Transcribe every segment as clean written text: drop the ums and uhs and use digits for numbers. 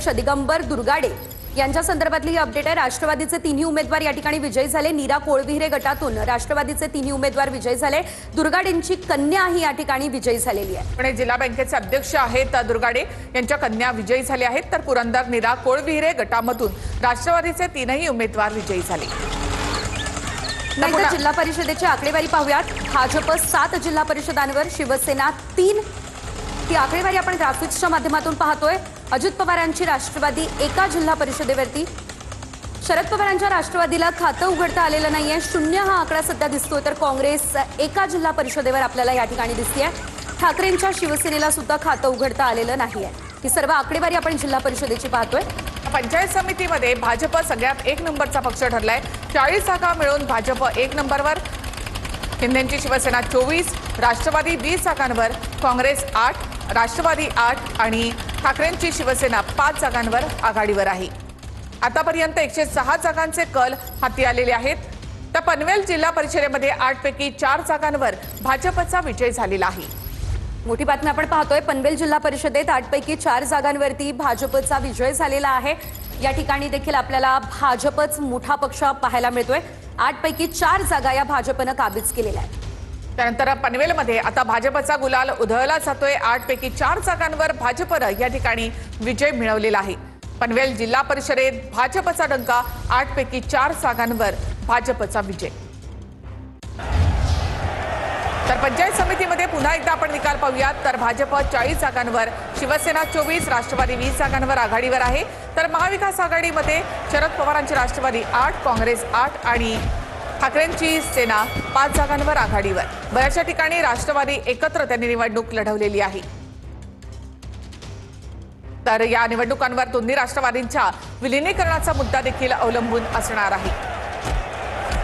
दिगंबर दुर्गाडे यांच्या संदर्भातली ही अपडेट आहे। राष्ट्रवादीचे तिन्ही उमेदवार या ठिकाणी विजयी झाले। नीरा कोळविहिरे गटातून राष्ट्रवादीचे तिन्ही उमेदवार विजयी झाले। दुर्गाडेंची कन्या ही या ठिकाणी विजयी झालेली आहे। पुणे जिल्हा बँकेचे अध्यक्ष आहेत दुर्गाडे यांच्या कन्या विजयी झाले आहेत। तर पुरंदर नीरा कोळविहिरे गटामधून राष्ट्रवादीचे तीनही उमेदवार विजयी झाले। नंतर जिल्हा परिषदेची आकडेवारी पाहूयात। भाजप 7 जिल्हा परिषदांवर, शिवसेना 3। ती आकडेवारी आपण ग्राफिक्सच्या माध्यमातून पाहतोय। अजित पवारांची राष्ट्रवादी एका जिल्हा परिषदेवरती, शरद पवारांच्या राष्ट्रवादीला खातं उघडता आलेलं नाहीये, 0 हा आकडा सध्या दिसतोय। तर काँग्रेस एका जिल्हा परिषदेवर आपल्याला या ठिकाणी दिसतेय। ठाकरेंच्या शिवसेनेला सुद्धा खातं उघडता आलेलं नाहीये। ही सर्व आकडेवारी आपण जिल्हा परिषदेची पाहतोय। पंचायत समितीमध्ये भाजप सगळ्यात 1 नंबरचा पक्ष ठरलाय। 40 जागा मिळून भाजप 1 नंबरवर, शिंदेची शिवसेना 24, राष्ट्रवादी 20 जागांवर, काँग्रेस 8, राष्ट्रवादी 8 आणि ठाकरेंची शिवसेना 5 जागांवर आघाडीवर आहे। आतापर्यंत 106 जागांचे कल हाती आलेले आहेत। तर पनवेल जिल्हा परिषदेमध्ये 8 पैकी 4 जागांवर भाजपचा विजय झालेला आहे। मोठी बातमी आपण पाहतोय। पनवेल जिल्हा परिषदेत 8 पैकी 4 जागांवरती भाजपचा विजय झालेला आहे। या ठिकाणी देखील आपल्याला भाजपच मोठा पक्ष पाहायला मिळतोय। 8 पैकी 4 जागा या भाजपनं काबीज केलेल्या आहेत। त्यानंतर पनवेलमध्ये आता भाजपचा गुलाल उधळला जातोय। 8 पैकी 4 जागांवर भाजपनं या ठिकाणी विजय मिळवलेला आहे। पनवेल जिल्हा परिषदेत भाजपचा डंका, 8 पैकी 4 जागांवर भाजपचा विजय। तर पंचायत समितीमध्ये पुन्हा एकदा आपण निकाल पाहूयात। तर भाजप 40 जागांवर, शिवसेना 24, राष्ट्रवादी 20 जागांवर आघाडीवर आहे। तर महाविकास आघाडीमध्ये शरद पवारांची राष्ट्रवादी 8, काँग्रेस 8 आणि ठाकरेंची सेना 5 जागांवर आघाडीवर। बऱ्याचशा ठिकाणी राष्ट्रवादी एकत्र त्यांनी निवडणूक लढवलेली आहे। तर या निवडणुकांवर दोन्ही राष्ट्रवादींच्या विलीनीकरणाचा मुद्दा देखील अवलंबून असणार आहे।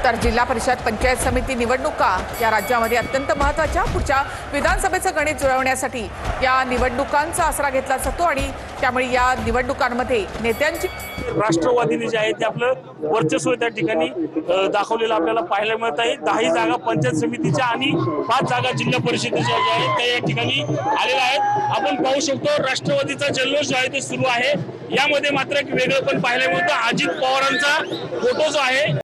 तर जिल्हा परिषद पंचायत समिती निवडणुका या राज्यामध्ये अत्यंत महत्त्वाच्या, पुढच्या विधानसभेचं गणित जुळवण्यासाठी या निवडणुकांचा आसरा घेतला जातो आणि त्यामुळे या निवडणुकांमध्ये नेत्यांची राष्ट्रवादीने जे आहे ते आपलं वर्चस्व त्या ठिकाणी दाखवलेलं आपल्याला पाहायला मिळत आहे। 10 जागा पंचायत समितीच्या आणि 5 जागा जिल्हा परिषदेच्या ज्या आहेत त्या या ठिकाणी आलेल्या आहेत। आपण पाहू शकतो राष्ट्रवादीचा जल्लोष जो आहे ते सुरू आहे। यामध्ये मात्र एक वेगळं पण पाहायला मिळतं। अजित पवारांचा फोटो जो आहे